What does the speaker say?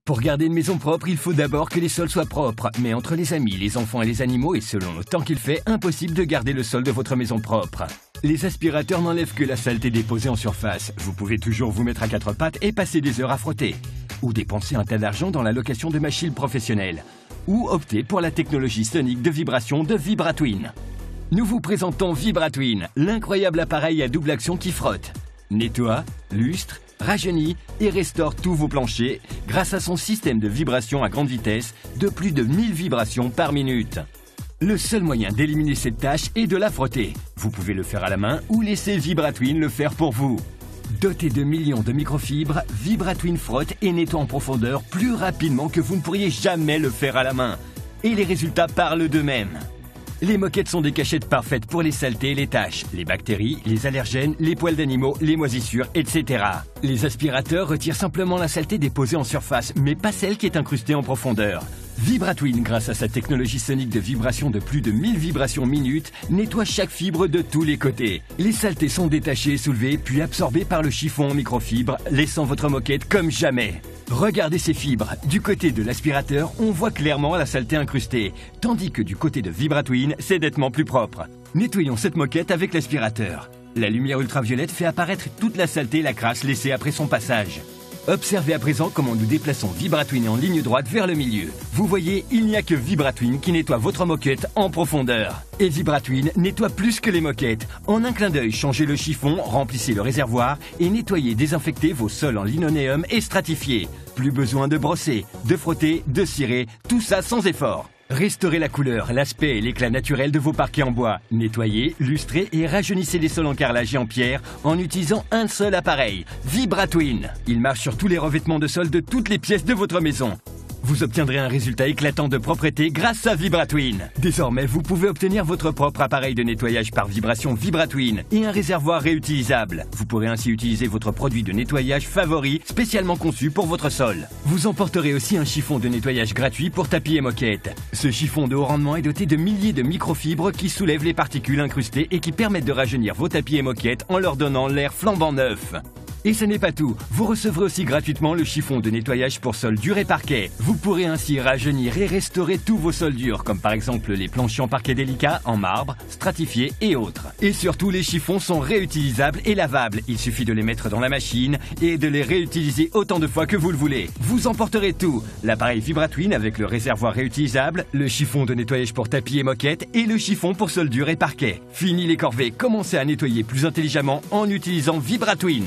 Pour garder une maison propre, il faut d'abord que les sols soient propres. Mais entre les amis, les enfants et les animaux, et selon le temps qu'il fait, impossible de garder le sol de votre maison propre. Les aspirateurs n'enlèvent que la saleté déposée en surface. Vous pouvez toujours vous mettre à quatre pattes et passer des heures à frotter. Ou dépenser un tas d'argent dans la location de machines professionnelles. Ou opter pour la technologie sonique de vibration de Vibratwin. Nous vous présentons Vibratwin, l'incroyable appareil à double action qui frotte, nettoie, lustre, rajeunit et restaure tous vos planchers grâce à son système de vibration à grande vitesse de plus de 1000 vibrations par minute. Le seul moyen d'éliminer cette tâche est de la frotter. Vous pouvez le faire à la main ou laisser Vibratwin le faire pour vous. Doté de millions de microfibres, Vibratwin frotte et nettoie en profondeur plus rapidement que vous ne pourriez jamais le faire à la main. Et les résultats parlent d'eux-mêmes. Les moquettes sont des cachettes parfaites pour les saletés et les taches, les bactéries, les allergènes, les poils d'animaux, les moisissures, etc. Les aspirateurs retirent simplement la saleté déposée en surface, mais pas celle qui est incrustée en profondeur. Vibratwin, grâce à sa technologie sonique de vibration de plus de 1000 vibrations minutes, nettoie chaque fibre de tous les côtés. Les saletés sont détachées et soulevées, puis absorbées par le chiffon en microfibres, laissant votre moquette comme jamais. Regardez ces fibres. Du côté de l'aspirateur, on voit clairement la saleté incrustée, tandis que du côté de Vibratwin, c'est nettement plus propre. Nettoyons cette moquette avec l'aspirateur. La lumière ultraviolette fait apparaître toute la saleté et la crasse laissée après son passage. Observez à présent comment nous déplaçons Vibratwin en ligne droite vers le milieu. Vous voyez, il n'y a que Vibratwin qui nettoie votre moquette en profondeur. Et Vibratwin nettoie plus que les moquettes. En un clin d'œil, changez le chiffon, remplissez le réservoir et nettoyez, désinfectez vos sols en linoléum et stratifiés. Plus besoin de brosser, de frotter, de cirer, tout ça sans effort. Restaurez la couleur, l'aspect et l'éclat naturel de vos parquets en bois. Nettoyez, lustrez et rajeunissez les sols en carrelage et en pierre en utilisant un seul appareil, Vibratwin. Il marche sur tous les revêtements de sol de toutes les pièces de votre maison. Vous obtiendrez un résultat éclatant de propreté grâce à Vibratwin. Désormais, vous pouvez obtenir votre propre appareil de nettoyage par vibration Vibratwin et un réservoir réutilisable. Vous pourrez ainsi utiliser votre produit de nettoyage favori spécialement conçu pour votre sol. Vous emporterez aussi un chiffon de nettoyage gratuit pour tapis et moquettes. Ce chiffon de haut rendement est doté de milliers de microfibres qui soulèvent les particules incrustées et qui permettent de rajeunir vos tapis et moquettes en leur donnant l'air flambant neuf. Et ce n'est pas tout, vous recevrez aussi gratuitement le chiffon de nettoyage pour sol dur et parquet. Vous pourrez ainsi rajeunir et restaurer tous vos sols durs, comme par exemple les planchers en parquet délicat, en marbre, stratifié et autres. Et surtout, les chiffons sont réutilisables et lavables. Il suffit de les mettre dans la machine et de les réutiliser autant de fois que vous le voulez. Vous emporterez tout, l'appareil Vibratwin avec le réservoir réutilisable, le chiffon de nettoyage pour tapis et moquettes et le chiffon pour sol dur et parquet. Fini les corvées, commencez à nettoyer plus intelligemment en utilisant Vibratwin.